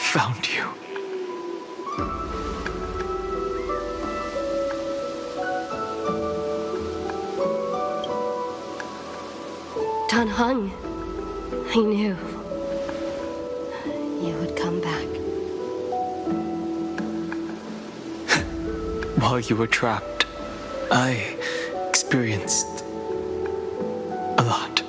found you. Dan Heng, I knew you would come back. While you were trapped, I experienced a lot.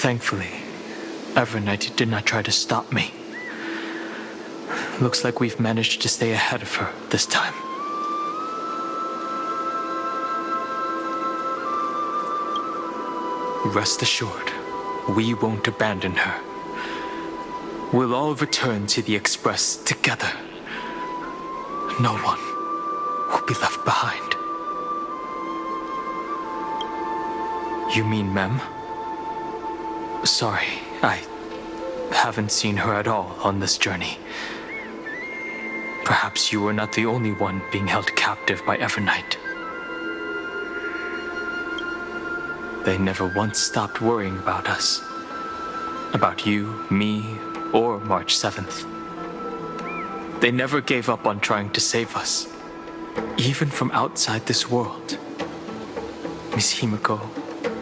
Thankfully, Evernight did not try to stop me. Looks like we've managed to stay ahead of her this time. Rest assured, we won't abandon her. We'll all return to the Express together. No one will be left behind. You mean Mem? Sorry, I haven't seen her at all on this journey. Perhaps you were not the only one being held captive by Evernight. They never once stopped worrying about us. About you, me, or March 7th. They never gave up on trying to save us, even from outside this world. Miss Himiko,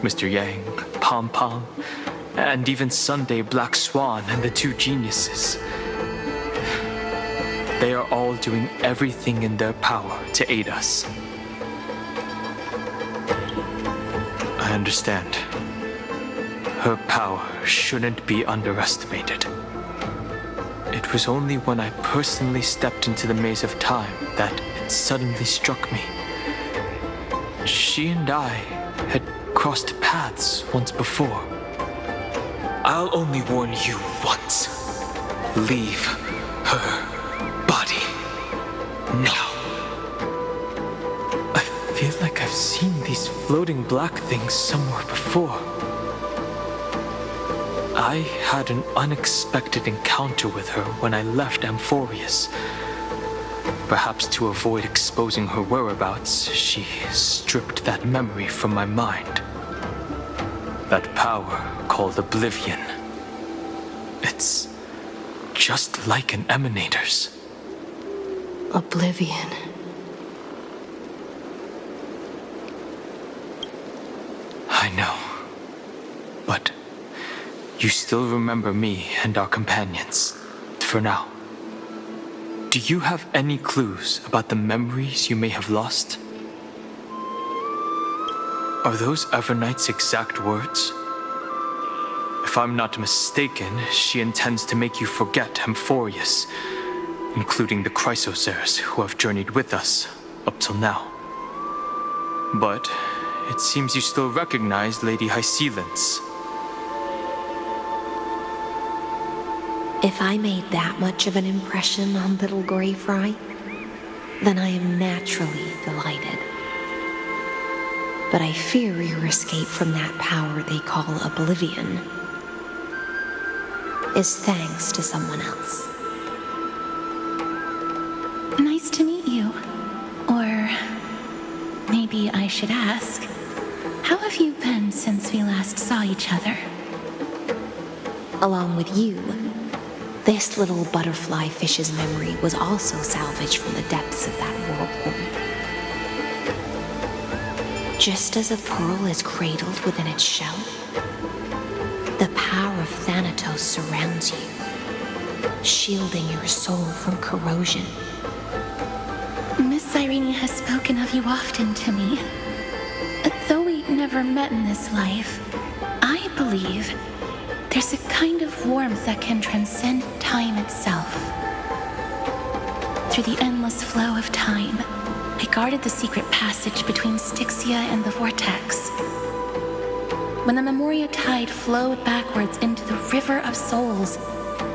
Mr. Yang, Pom Pom, and even Sunday Black Swan and the two geniuses. They are all doing everything in their power to aid us. I understand. Her power shouldn't be underestimated. It was only when I personally stepped into the maze of time that it suddenly struck me. She and I had crossed paths once before. I'll only warn you once. Leave her body now. I feel like I've seen these floating black things somewhere before. I had an unexpected encounter with her when I left Amphorius. Perhaps to avoid exposing her whereabouts, she stripped that memory from my mind. That power called Oblivion. It's just like an emanator's. Oblivion. I know. But you still remember me and our companions, for now. Do you have any clues about the memories you may have lost? Are those Evernight's exact words? If I'm not mistaken, she intends to make you forget Amphorius, including the Chrysosaurs who have journeyed with us up till now. But it seems you still recognize Lady Hycelens. If I made that much of an impression on little Grey Fry, then I am naturally delighted. But I fear your escape from that power they call Oblivion is thanks to someone else. Nice to meet you. Or maybe I should ask, how have you been since we last saw each other? Along with you, this little butterfly fish's memory was also salvaged from the depths of that whirlpool. Just as a pearl is cradled within its shell, the power of Thanatos surrounds you, shielding your soul from corrosion. Miss Cyrene has spoken of you often to me. Though we never met in this life, I believe there's a kind of warmth that can transcend time itself. Through the endless flow of time, I guarded the secret passage between Styxia and the Vortex. When the Memoria tide flowed backwards into the River of Souls,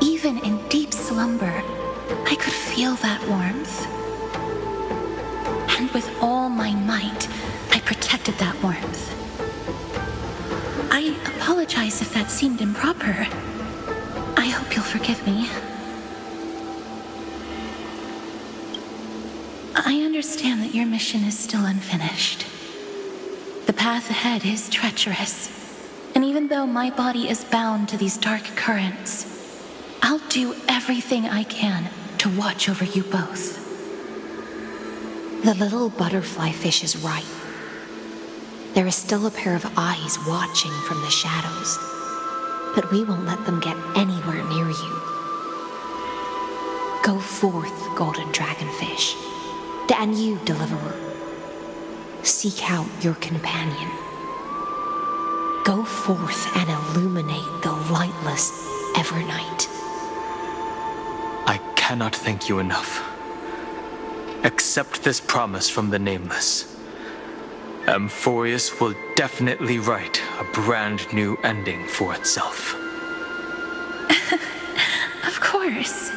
even in deep slumber, I could feel that warmth. And with all my might, I protected that warmth. I apologize if that seemed improper. I hope you'll forgive me. I understand that your mission is still unfinished. The path ahead is treacherous. And even though my body is bound to these dark currents, I'll do everything I can to watch over you both. The little butterfly fish is right. There is still a pair of eyes watching from the shadows, but we won't let them get anywhere near you. Go forth, golden dragonfish, and you, deliverer. Seek out your companion. Go forth and illuminate the lightless evernight. I cannot thank you enough. Accept this promise from the Nameless. Amphorius will definitely write a brand new ending for itself. Of course.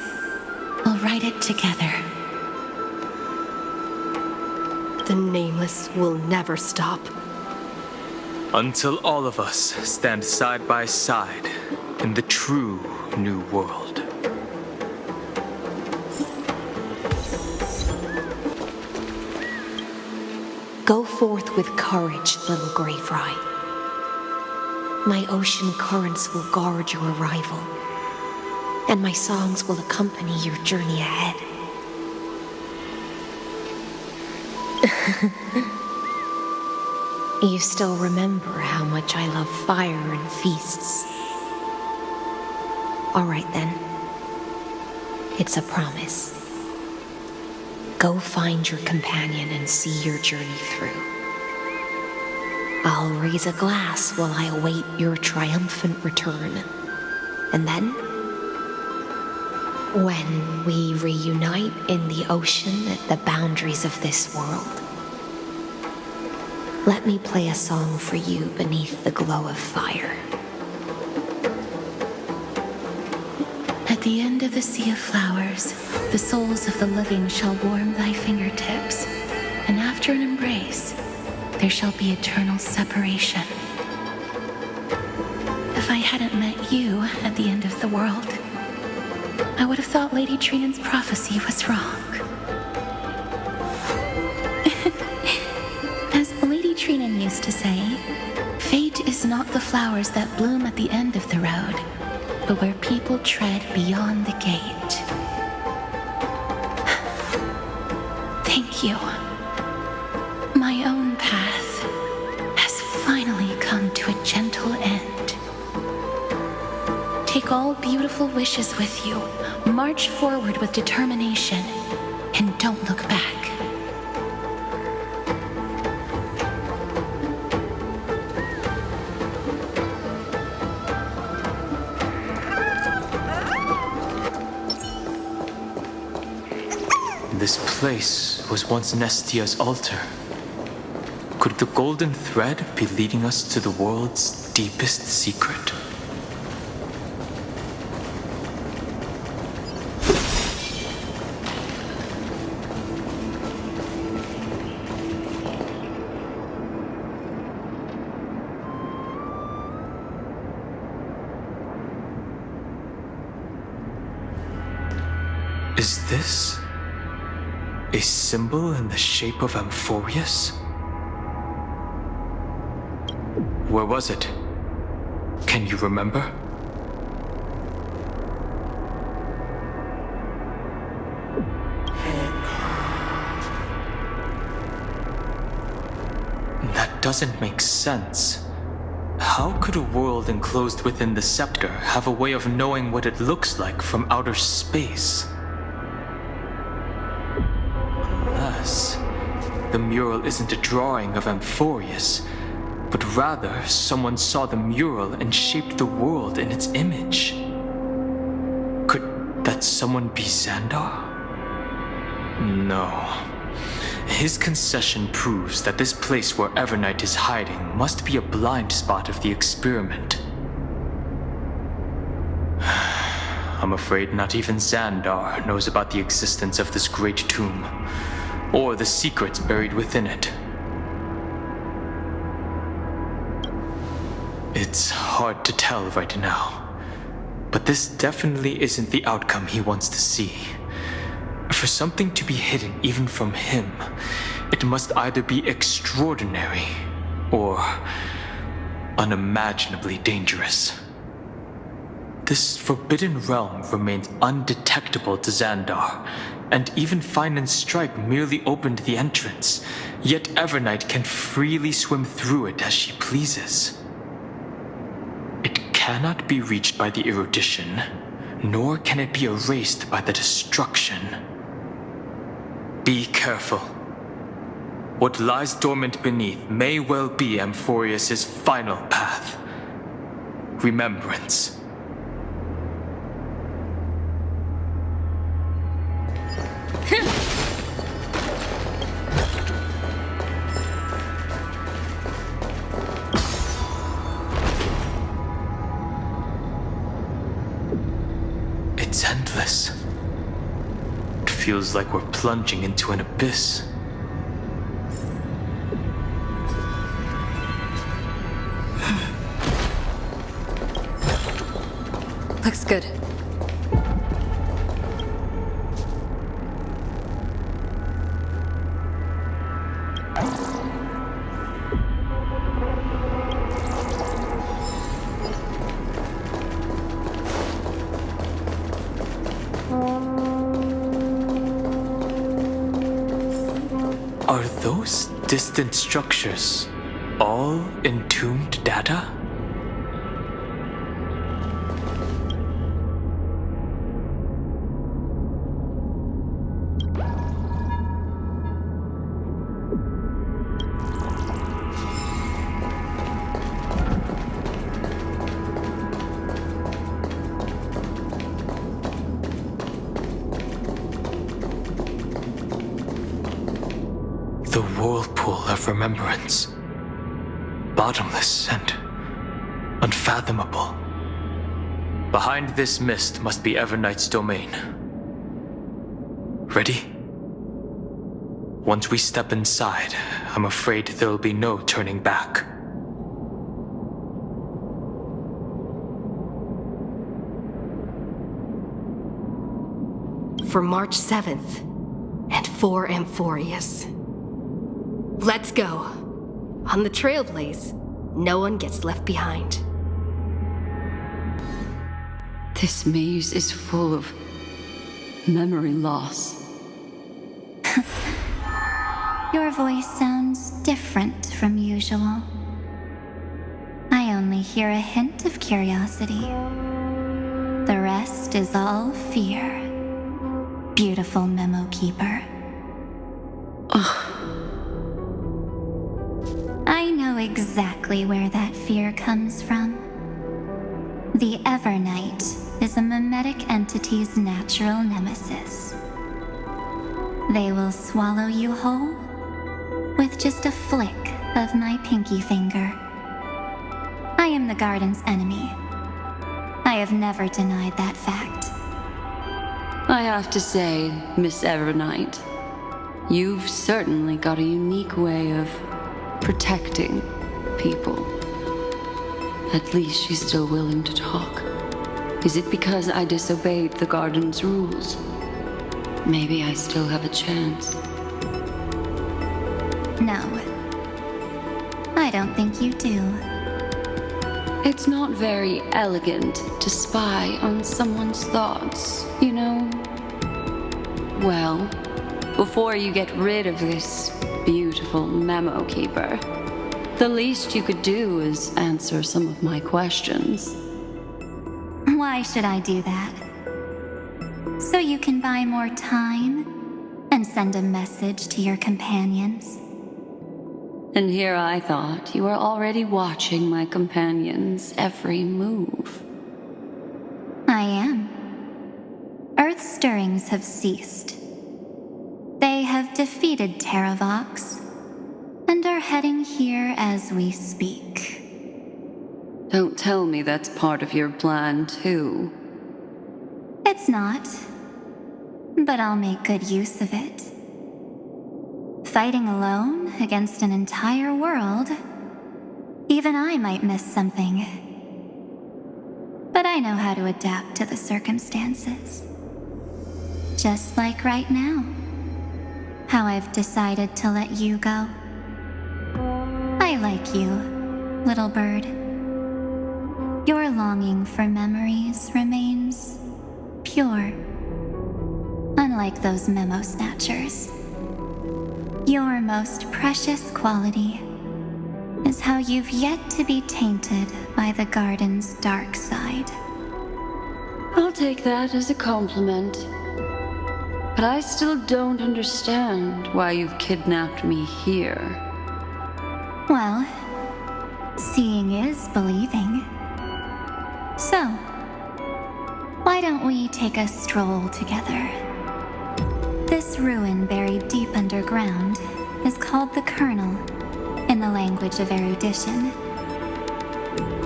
We'll write it together. The Nameless will never stop. Until all of us stand side by side in the true new world. Go forth with courage, little gray fry. My ocean currents will guard your arrival, and my songs will accompany your journey ahead. You still remember how much I love fire and feasts. All right then. It's a promise. Go find your companion and see your journey through. I'll raise a glass while I await your triumphant return. And then, when we reunite in the ocean at the boundaries of this world, let me play a song for you beneath the glow of fire. At the end of the sea of flowers, the souls of the living shall warm thy fingertips, and after an embrace, there shall be eternal separation. If I hadn't met you at the end of the world, I would have thought Lady Trine's prophecy was wrong. As Lady Trine used to say, fate is not the flowers that bloom at the end of the road, but where people tread beyond the gate. Thank you. My own path has finally come to a gentle end. Take all beautiful wishes with you, march forward with determination, and don't look back. This place was once Nestia's altar. Could the golden thread be leading us to the world's deepest secret? Is this a symbol in the shape of Amphorius? Where was it? Can you remember? That doesn't make sense. How could a world enclosed within the scepter have a way of knowing what it looks like from outer space? The mural isn't a drawing of Amphorius, but rather someone saw the mural and shaped the world in its image. Could that someone be Xandar? No. His concession proves that this place where Evernight is hiding must be a blind spot of the experiment. I'm afraid not even Xandar knows about the existence of this great tomb, or the secrets buried within it. It's hard to tell right now, but this definitely isn't the outcome he wants to see. For something to be hidden even from him, it must either be extraordinary or unimaginably dangerous. This forbidden realm remains undetectable to Xandar, and even Fine and Strike merely opened the entrance, yet Evernight can freely swim through it as she pleases. It cannot be reached by the erudition, nor can it be erased by the destruction. Be careful. What lies dormant beneath may well be Amphorius' final path. Remembrance. It's endless. It feels like we're plunging into an abyss. Looks good. Are those distant structures all entombed data? The whirlpool of remembrance. Bottomless and unfathomable. Behind this mist must be Evernight's domain. Ready? Once we step inside, I'm afraid there'll be no turning back. For March 7th, and for Amphorius. Let's go. On the Trailblaze, no one gets left behind. This maze is full of memory loss. Your voice sounds different from usual. I only hear a hint of curiosity. The rest is all fear. Beautiful memo keeper. I know exactly where that fear comes from. The Evernight is a mimetic entity's natural nemesis. They will swallow you whole with just a flick of my pinky finger. I am the garden's enemy. I have never denied that fact. I have to say, Miss Evernight, you've certainly got a unique way of protecting people. At least she's still willing to talk. Is it because I disobeyed the garden's rules? Maybe I still have a chance. No. I don't think you do. It's not very elegant to spy on someone's thoughts, you know? Well, before you get rid of this beautiful memo keeper, the least you could do is answer some of my questions. Why should I do that? So you can buy more time and send a message to your companions? And here I thought you were already watching my companions' every move. I am. Earth stirrings have ceased. They have defeated Terravox and are heading here as we speak. Don't tell me that's part of your plan, too. It's not, but I'll make good use of it. Fighting alone against an entire world, even I might miss something. But I know how to adapt to the circumstances. Just like right now. How I've decided to let you go. I like like you, little bird. Your longing for memories remains pure, unlike those memo snatchers. Your most precious quality is how you've yet to be tainted by the garden's dark side. I'll take that as a compliment. But I still don't understand why you've kidnapped me here. Well, seeing is believing. So, why don't we take a stroll together? This ruin buried deep underground is called the Kernel, in the language of erudition.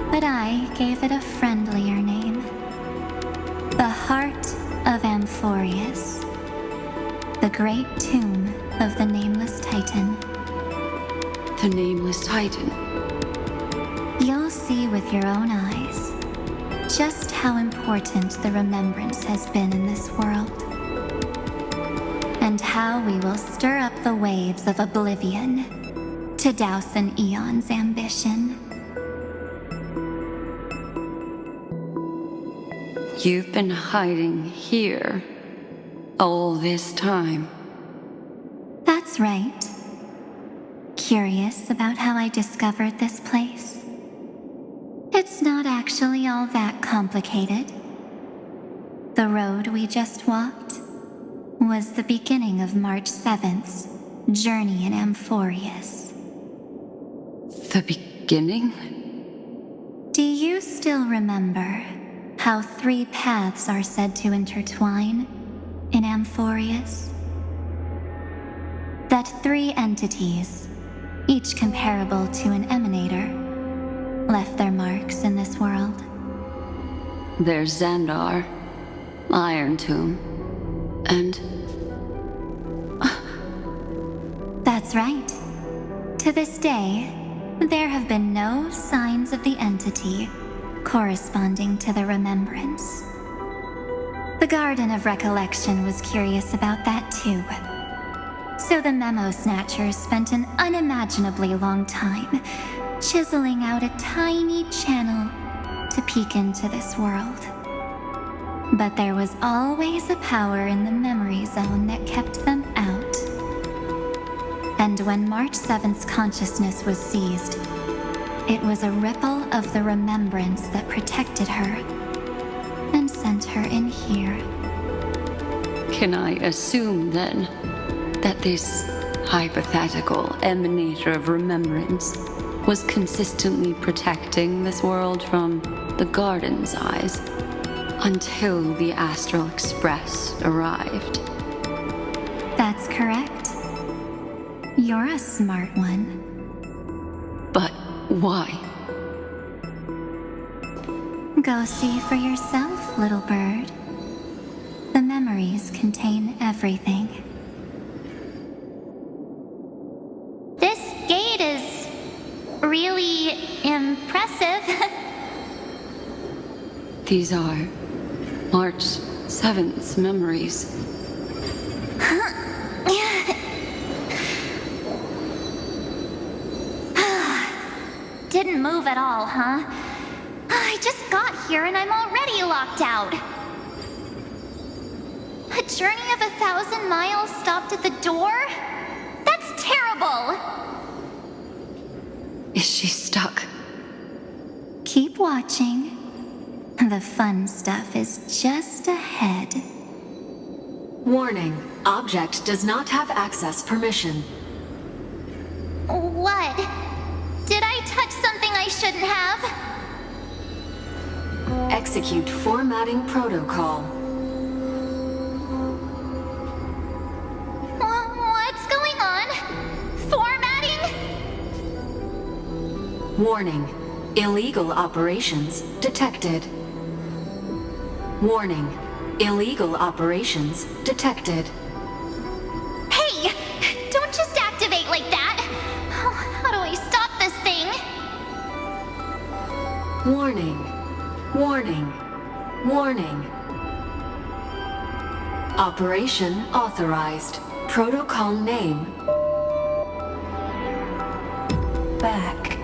But I gave it a friendlier name. The Heart of Amphorius. The great tomb of the Nameless Titan. The Nameless Titan. You'll see with your own eyes just how important the remembrance has been in this world. And how we will stir up the waves of oblivion to douse an eon's ambition. You've been hiding here all this time. That's right. Curious about how I discovered this place? It's not actually all that complicated. The road we just walked was the beginning of March 7th's journey in Amphorius. The beginning? Do you still remember how 3 paths are said to intertwine in Amphorius? That 3 entities, each comparable to an emanator, left their marks in this world. There's Xandar, Iron Tomb, and... That's right. To this day, there have been no signs of the entity corresponding to the remembrance. The Garden of Recollection was curious about that too. So the Memo Snatchers spent an unimaginably long time chiseling out a tiny channel to peek into this world. But there was always a power in the memory zone that kept them out. And when March 7th's consciousness was seized, it was a ripple of the remembrance that protected her and sent her in here. Can I assume, then, that this hypothetical emanator of remembrance was consistently protecting this world from the Garden's eyes until the Astral Express arrived? That's correct. You're a smart one. But why? Go see for yourself, little bird. The memories contain everything. This gate is really impressive. These are March 7th's memories. Didn't move at all, huh? I just got here and I'm already locked out. A journey of 1,000 miles stopped at the door? That's terrible! Is she stuck? Keep watching. The fun stuff is just ahead. Warning. Object does not have access permission. What? Did I touch something I shouldn't have? Execute formatting protocol. What's going on? Formatting? Warning. Illegal operations detected. Warning. Illegal operations detected. Hey! Don't just activate like that! How do I stop this thing? Warning. Warning. Warning. Operation authorized. Protocol name. Back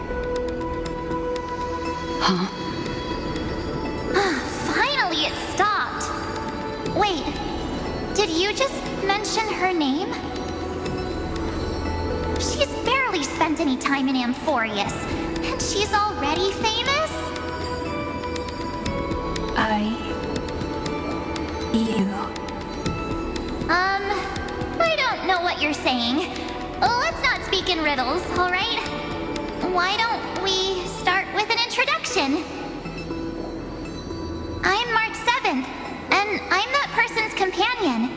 Finally, it stopped. Wait, did you just mention her name? She's barely spent any time in Amphorius, and she's already famous? I don't know what you're saying. Let's not speak in riddles, alright? Why don't we start with an introduction? I'm March 7th, and I'm that person's companion.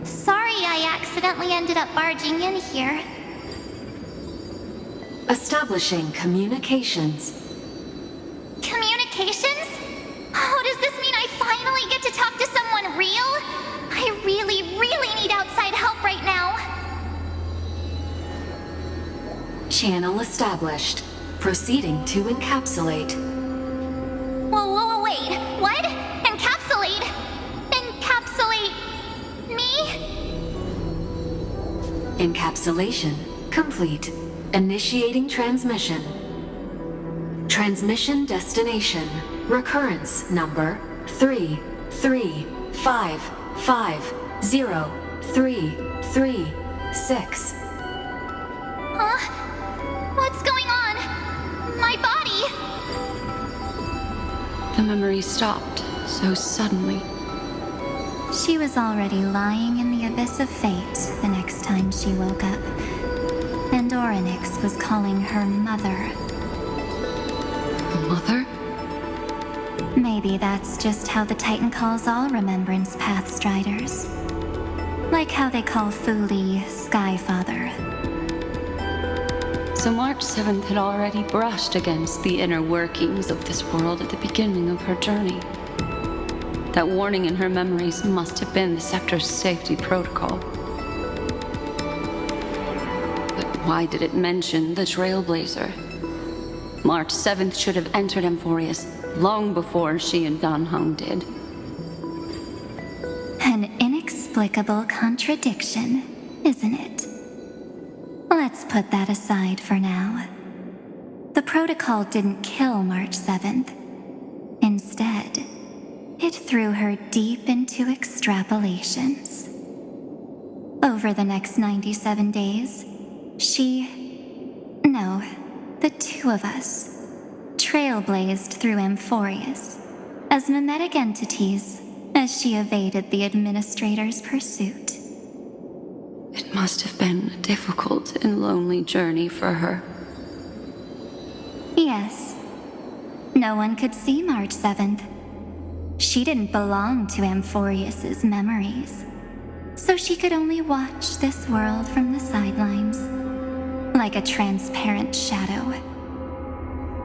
Sorry I accidentally ended up barging in here. Establishing communications. Communications? Oh, does this mean I finally get to talk to someone real? I really need outside help right now. Channel established. Proceeding to encapsulate. Whoa, wait. What? Encapsulate? Encapsulate me? Encapsulation complete. Initiating transmission. Transmission destination. Recurrence number 335503336. Huh? What's going on? My body? The memory stopped so suddenly. She was already lying in the abyss of fate the next time she woke up. And Orynyx was calling her mother. Mother? Maybe that's just how the Titan calls all Remembrance Pathstriders. Like how they call Fuli Skyfather. So March 7th had already brushed against the inner workings of this world at the beginning of her journey. That warning in her memories must have been the Scepter's safety protocol. But why did it mention the Trailblazer? March 7th should have entered Amphorius long before she and Danhung did. An inexplicable contradiction, isn't it? Let's put that aside for now. The protocol didn't kill March 7th. Instead, it threw her deep into extrapolations. Over the next 97 days, the two of us, trailblazed through Amphorius as mimetic entities as she evaded the administrator's pursuit. It must have been a difficult and lonely journey for her. Yes. No one could see March 7th. She didn't belong to Amphorius's memories, so she could only watch this world from the sidelines, like a transparent shadow.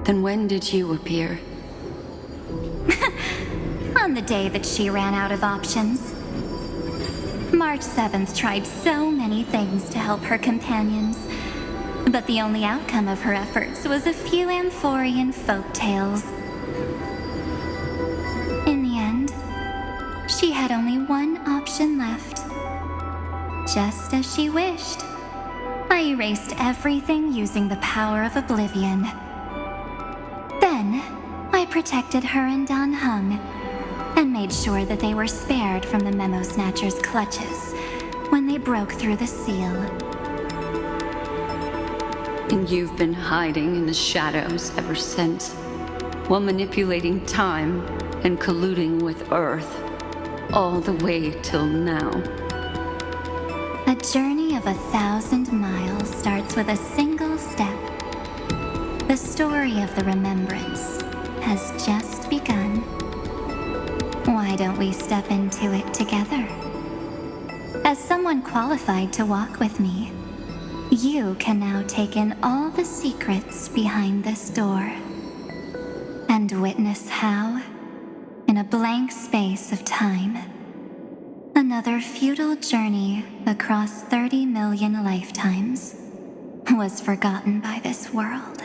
Then when did you appear? On the day that she ran out of options. March 7th tried so many things to help her companions, but the only outcome of her efforts was a few Amphorian folktales. In the end, she had only one option left. Just as she wished, I erased everything using the power of oblivion. Then, I protected her and Danhung, and made sure that they were spared from the Memo Snatcher's clutches when they broke through the seal. And you've been hiding in the shadows ever since, while manipulating time and colluding with Earth, all the way till now. A journey of 1,000 miles starts with a single step. The story of the Remembrance has just begun. Why don't we step into it together? As someone qualified to walk with me, you can now take in all the secrets behind this door and witness how, in a blank space of time, another futile journey across 30 million lifetimes was forgotten by this world.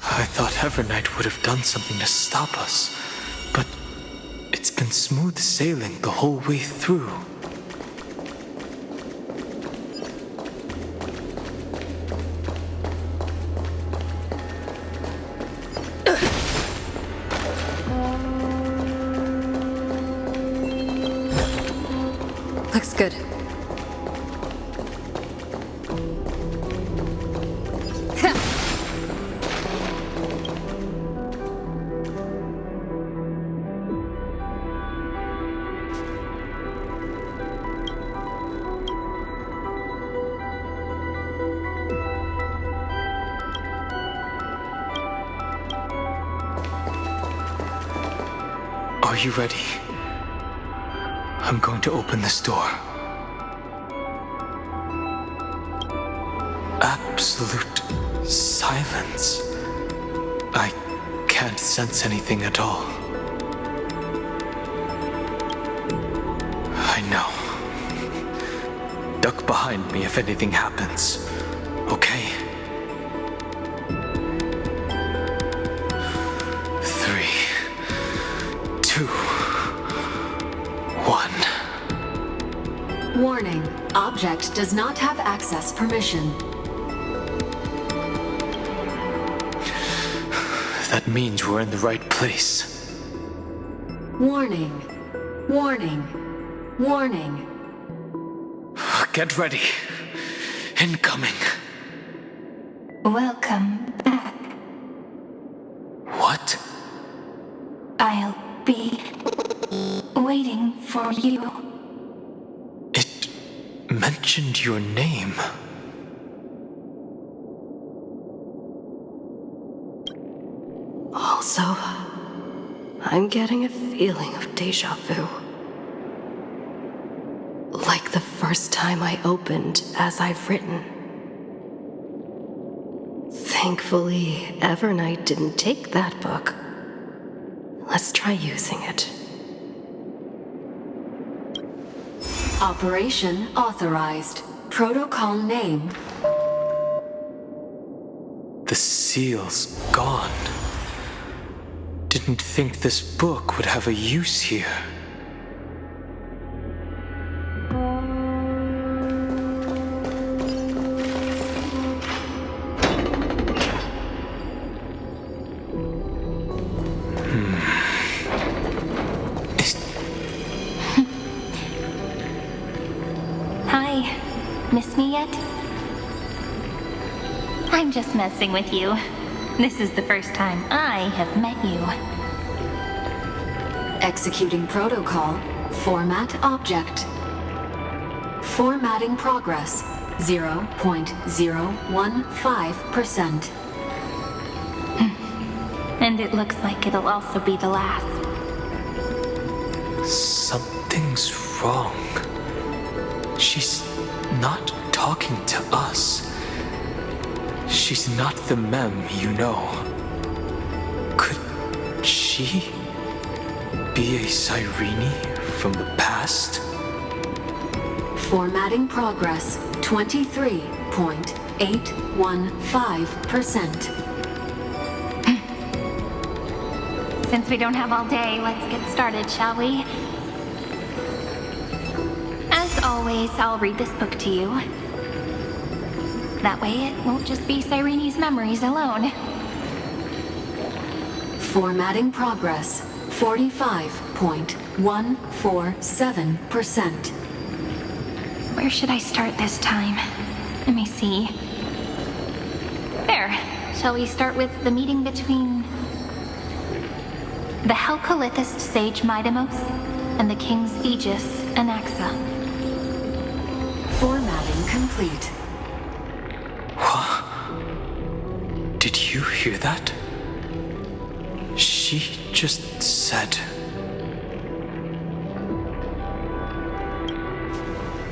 I thought Evernight would have done something to stop us, but it's been smooth sailing the whole way through. Looks good. Are you ready? I'm going to open this door. Absolute silence. I can't sense anything at all. I know. Duck behind me if anything happens. Okay? 3, 2, 1. Warning. Object does not have access permission. That means we're in the right place. Warning. Warning. Warning. Get ready. Incoming. Welcome back. What? I'll be waiting for you. It mentioned your name. Also, I'm getting a feeling of deja vu. Like the first time I opened as I've written. Thankfully, Evernight didn't take that book. Let's try using it. Operation authorized. Protocol name. The seal's gone. Didn't think this book would have a use here. Hi. Miss me yet? I'm just messing with you. This is the first time I have met you. Executing protocol. Format object. Formatting progress. 0.015%. And it looks like it'll also be the last. Something's wrong. She's not talking to us. She's not the mem you know. Could she be a Cyrene from the past? Formatting progress. 23.815%. Since we don't have all day, let's get started, shall we? As always, I'll read this book to you. That way it won't just be Cyrene's memories alone. Formatting progress. 45.147%. Where should I start this time? Let me see. There. Shall we start with the meeting between the Helcolithist sage Midamos and the King's Aegis Anaxa? Formatting complete. Did you hear that? She just said...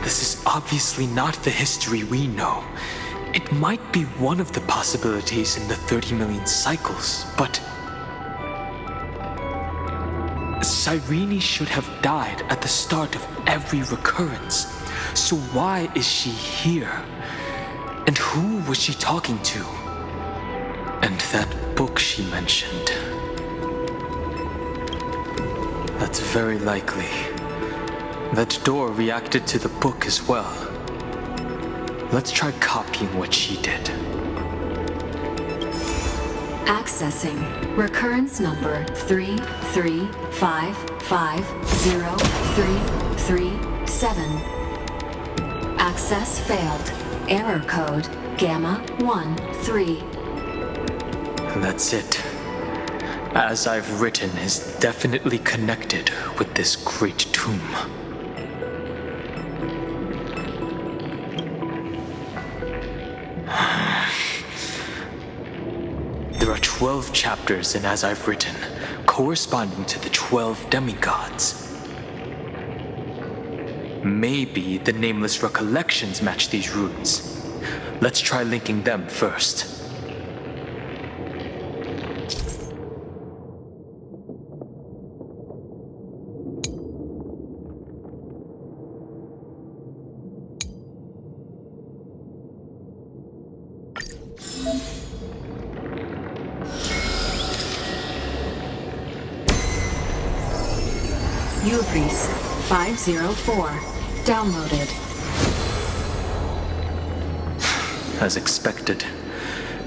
This is obviously not the history we know. It might be one of the possibilities in the 30 million cycles, but... Cyrene should have died at the start of every recurrence. So why is she here? And who was she talking to? And that book she mentioned. That's very likely. That door reacted to the book as well. Let's try copying what she did. Accessing recurrence number 33550337. Access failed. Error code Gamma 13. That's it. As I've written is definitely connected with this great tomb. There are 12 chapters in As I've Written, corresponding to the 12 demigods. Maybe the nameless recollections match these runes. Let's try linking them first. Ubris 504. Downloaded. As expected,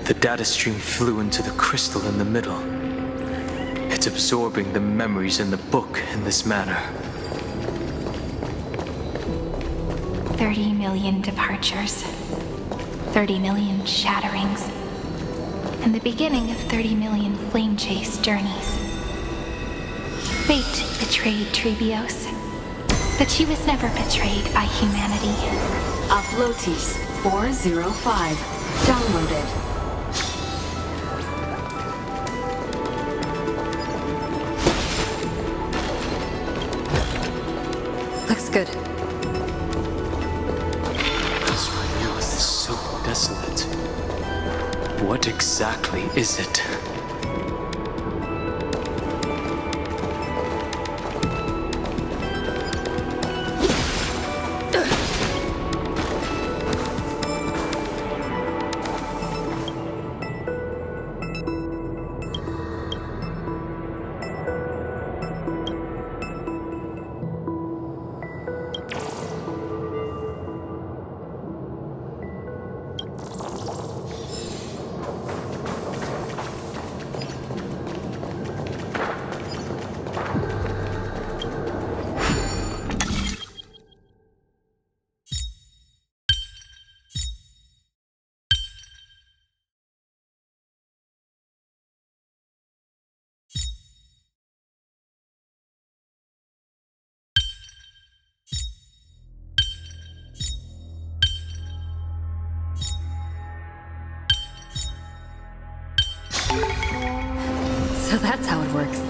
the data stream flew into the crystal in the middle. It's absorbing the memories in the book in this manner. 30 million departures, 30 million shatterings, and the beginning of 30 million flame chase journeys. Fate betrayed Trebios, but she was never betrayed by humanity. Uplotis 405. Downloaded. Looks good. This realm is so desolate. What exactly is it? So that's how it works.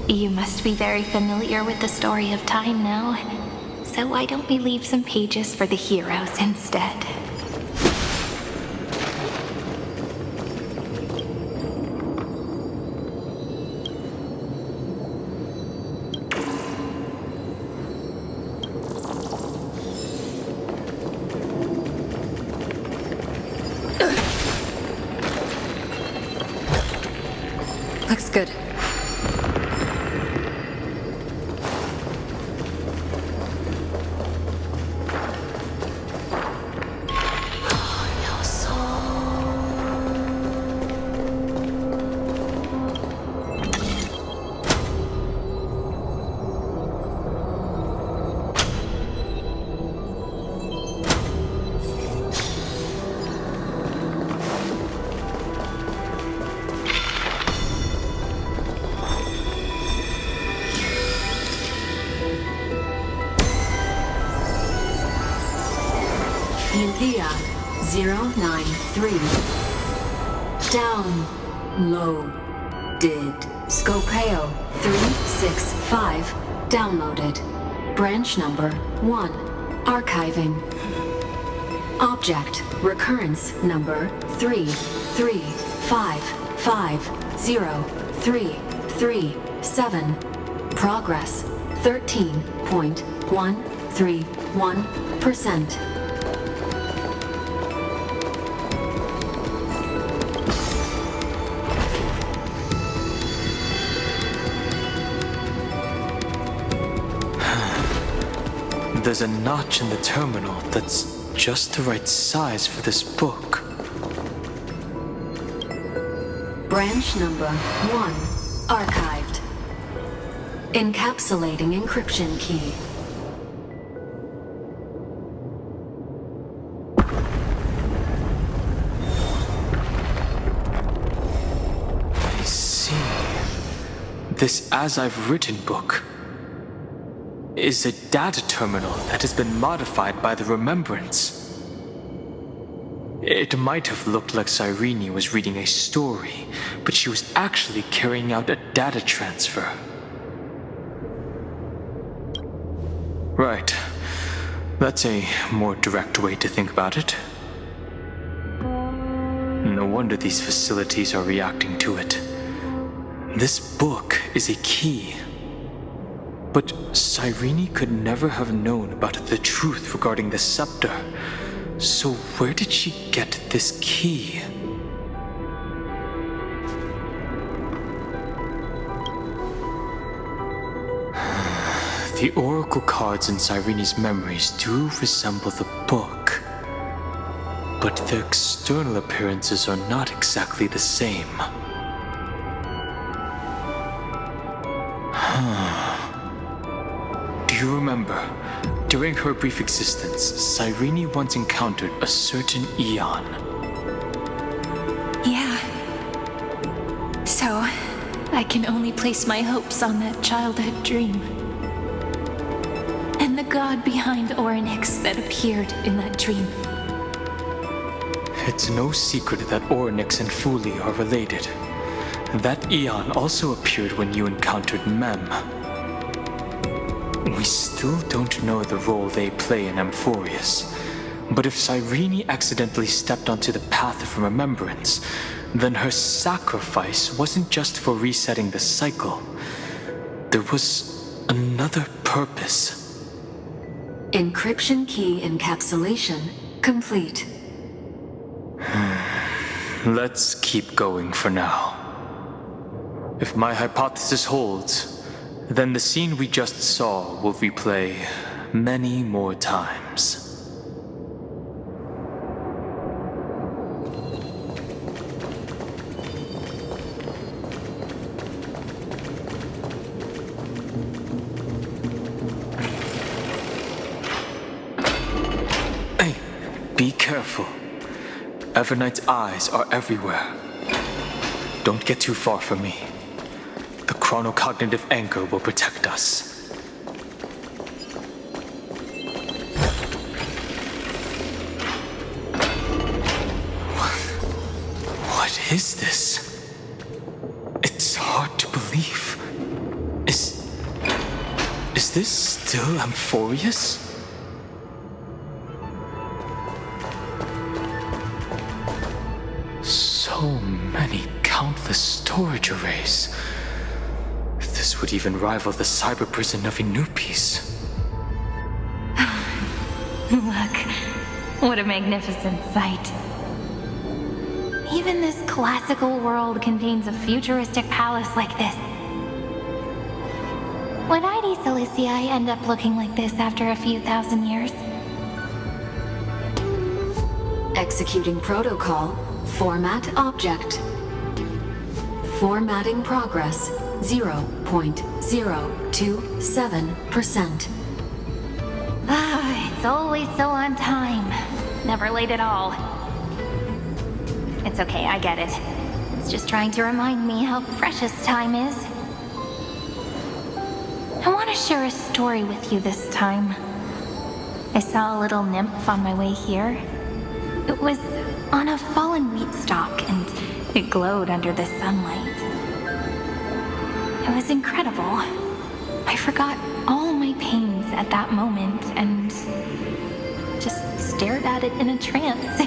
You must be very familiar with the story of time now. So why don't we leave some pages for the heroes instead? Looks good. India 093. Downloaded. Scopeo 365. Downloaded. Branch number 1. Archiving. Object recurrence number 335503337. Progress 13.131%. There's a notch in the terminal that's just the right size for this book. Branch number 1 archived. Encapsulating encryption key. I see. This As I've Written book is a data terminal that has been modified by the Remembrance. It might have looked like Cyrene was reading a story, but she was actually carrying out a data transfer. Right. That's a more direct way to think about it. No wonder these facilities are reacting to it. This book is a key. But Cyrene could never have known about the truth regarding the scepter. So where did she get this key? The oracle cards in Cyrene's memories do resemble the book, but their external appearances are not exactly the same. Do you remember? During her brief existence, Cyrene once encountered a certain Eon. Yeah. So, I can only place my hopes on that childhood dream. And the god behind Orynyx that appeared in that dream. It's no secret that Orynyx and Fuli are related. That Eon also appeared when you encountered Mem. We still don't know the role they play in Amphorius, but if Cyrene accidentally stepped onto the path of remembrance, then her sacrifice wasn't just for resetting the cycle. There was another purpose. Encryption key encapsulation complete. Let's keep going for now. If my hypothesis holds, then the scene we just saw will replay many more times. Hey, be careful. Evernight's eyes are everywhere. Don't get too far from me. The chronocognitive anchor will protect us. What is this? It's hard to believe. Is this still Amphorius? So many countless storage arrays. This would even rival the cyber prison of Inupis. Look, what a magnificent sight. Even this classical world contains a futuristic palace like this. Would ID Silicii end up looking like this after a few thousand years? Executing protocol. Format object. Formatting progress 0.027%. It's always so on time. Never late at all. It's okay, I get it. It's just trying to remind me how precious time is. I want to share a story with you this time. I saw a little nymph on my way here. It was on a fallen wheat stalk, and it glowed under the sunlight. It was incredible. I forgot all my pains at that moment and just stared at it in a trance.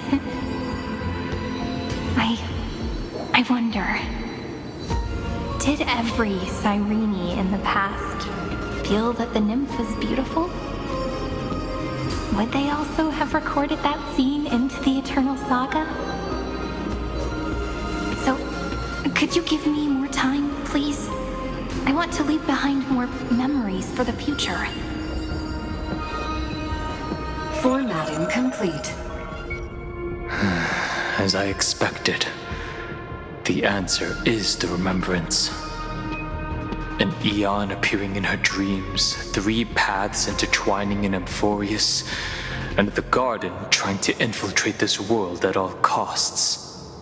I wonder, did every Cyrene in the past feel that the nymph was beautiful? Would they also have recorded that scene into the Eternal Saga? So, could you give me more time, please? I want to leave behind more memories for the future. Formatting complete. As I expected, The answer is the remembrance. An eon appearing in her dreams, 3 paths intertwining in Amphorius, and the garden trying to infiltrate this world at all costs.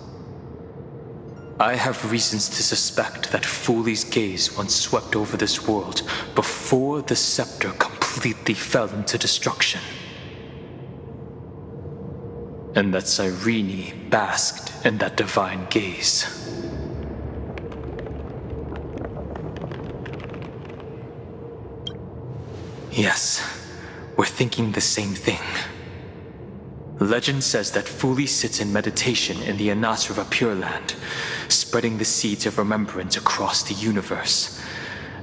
I have reasons to suspect that Foley's gaze once swept over this world before the scepter completely fell into destruction. And that Cyrene basked in that divine gaze. Yes, we're thinking the same thing. Legend says that Foley sits in meditation in the Anasrava Pure Land, spreading the seeds of remembrance across the universe.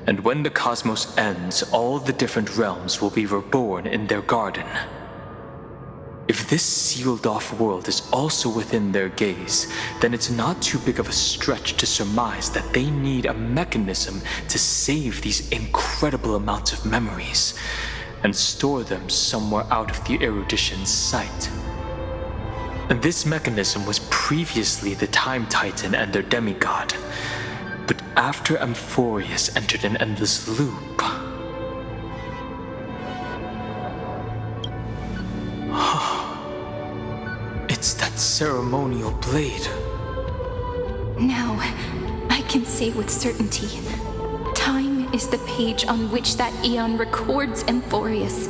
And when the cosmos ends, all the different realms will be reborn in their garden. If this sealed-off world is also within their gaze, then it's not too big of a stretch to surmise that they need a mechanism to save these incredible amounts of memories and store them somewhere out of the erudition's sight. And this mechanism was previously the Time Titan and their demigod, but after Amphorius entered an endless loop, it's that ceremonial blade. Now, I can say with certainty, time is the page on which that eon records Amphorius.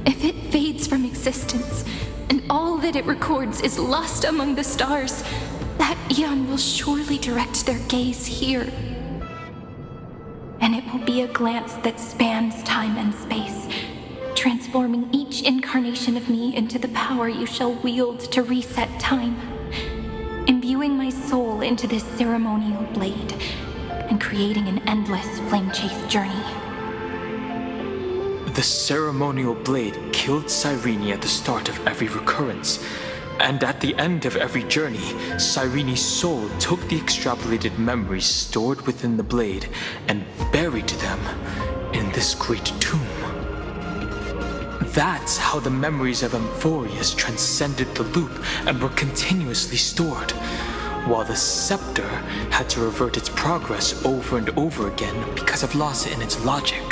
If it fades from existence, and all that it records is lost among the stars, that eon will surely direct their gaze here. And it will be a glance that spans time and space, transforming each incarnation of me into the power you shall wield to reset time, imbuing my soul into this ceremonial blade, and creating an endless flame-chase journey. The ceremonial blade killed Cyrene at the start of every recurrence, and at the end of every journey, Cyrene's soul took the extrapolated memories stored within the blade and buried them in this great tomb. That's how the memories of Amphorius transcended the loop and were continuously stored, while the scepter had to revert its progress over and over again because of loss in its logic.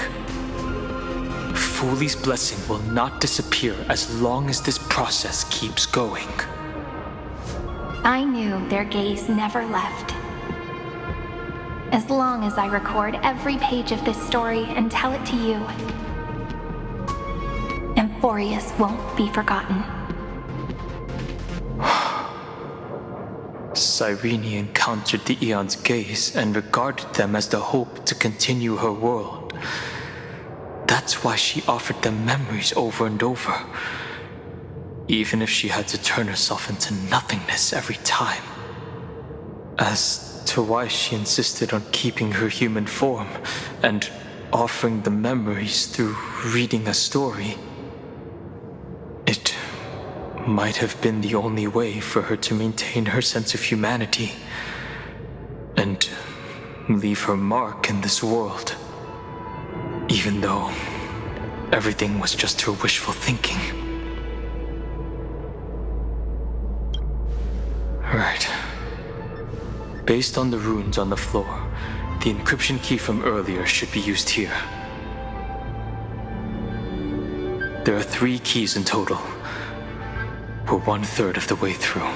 Foley's blessing will not disappear as long as this process keeps going. I knew their gaze never left. As long as I record every page of this story and tell it to you, Amphorius won't be forgotten. Cyrene encountered the Eon's gaze and regarded them as the hope to continue her world. That's why she offered them memories over and over, even if she had to turn herself into nothingness every time. As to why she insisted on keeping her human form and offering the memories through reading a story, it might have been the only way for her to maintain her sense of humanity and leave her mark in this world, even though everything was just her wishful thinking. Right. Based on the runes on the floor, the encryption key from earlier should be used here. There are 3 keys in total. We're 1/3 of the way through.